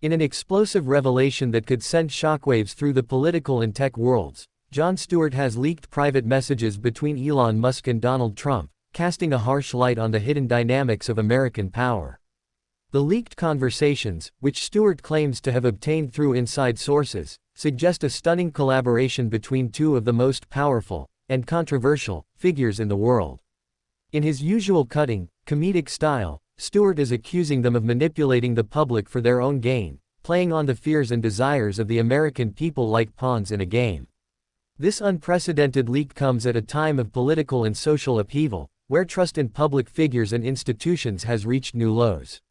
In an explosive revelation that could send shockwaves through the political and tech worlds, Jon Stewart has leaked private messages between Elon Musk and Donald Trump, casting a harsh light on the hidden dynamics of American power. The leaked conversations, which Stewart claims to have obtained through inside sources, suggest a stunning collaboration between two of the most powerful and controversial figures in the world. In his usual cutting, comedic style, Stewart is accusing them of manipulating the public for their own gain, playing on the fears and desires of the American people like pawns in a game. This unprecedented leak comes at a time of political and social upheaval, where trust in public figures and institutions has reached new lows.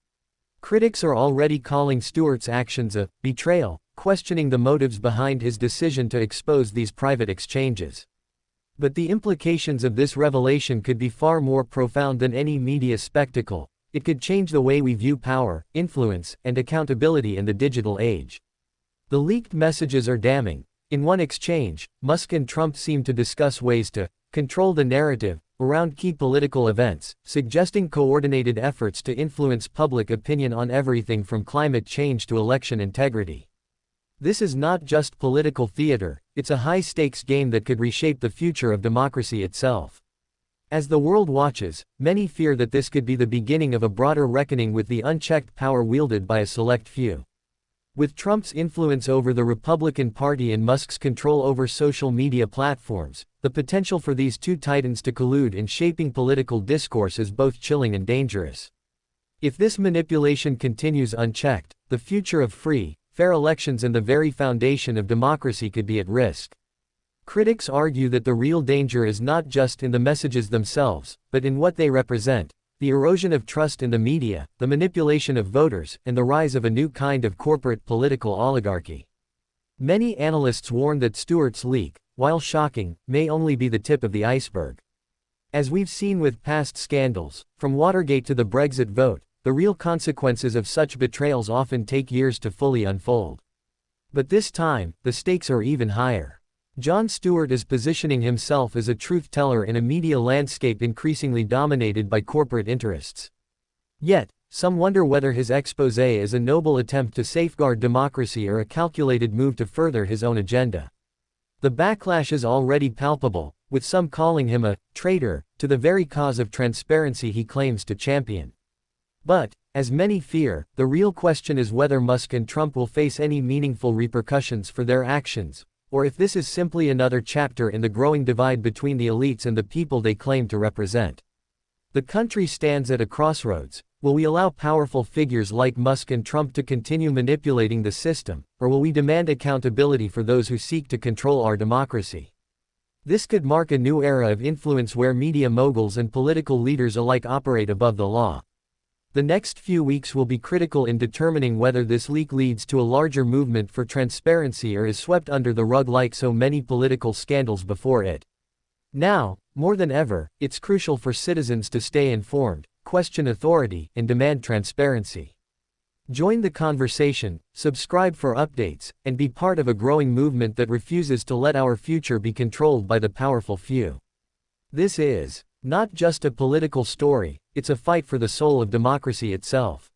Critics are already calling Stewart's actions a betrayal, questioning the motives behind his decision to expose these private exchanges. But the implications of this revelation could be far more profound than any media spectacle. It could change the way we view power, influence, and accountability in the digital age. The leaked messages are damning. In one exchange, Musk and Trump seem to discuss ways to control the narrative around key political events, suggesting coordinated efforts to influence public opinion on everything from climate change to election integrity. This is not just political theater, it's a high-stakes game that could reshape the future of democracy itself. As the world watches, many fear that this could be the beginning of a broader reckoning with the unchecked power wielded by a select few. With Trump's influence over the Republican Party and Musk's control over social media platforms, the potential for these two titans to collude in shaping political discourse is both chilling and dangerous. If this manipulation continues unchecked, the future of free, fair elections and the very foundation of democracy could be at risk. Critics argue that the real danger is not just in the messages themselves, but in what they represent: the erosion of trust in the media, the manipulation of voters, and the rise of a new kind of corporate political oligarchy. Many analysts warn that Stewart's leak, while shocking, may only be the tip of the iceberg. As we've seen with past scandals, from Watergate to the Brexit vote, the real consequences of such betrayals often take years to fully unfold. But this time, the stakes are even higher. Jon Stewart is positioning himself as a truth teller in a media landscape increasingly dominated by corporate interests. Yet, some wonder whether his expose is a noble attempt to safeguard democracy or a calculated move to further his own agenda. The backlash is already palpable, with some calling him a traitor to the very cause of transparency he claims to champion. But, as many fear, the real question is whether Musk and Trump will face any meaningful repercussions for their actions, or if this is simply another chapter in the growing divide between the elites and the people they claim to represent. The country stands at a crossroads. Will we allow powerful figures like Musk and Trump to continue manipulating the system, or will we demand accountability for those who seek to control our democracy? This could mark a new era of influence where media moguls and political leaders alike operate above the law. The next few weeks will be critical in determining whether this leak leads to a larger movement for transparency or is swept under the rug like so many political scandals before it. Now, more than ever, it's crucial for citizens to stay informed, question authority, and demand transparency. Join the conversation, subscribe for updates, and be part of a growing movement that refuses to let our future be controlled by the powerful few. This is not just a political story, it's a fight for the soul of democracy itself.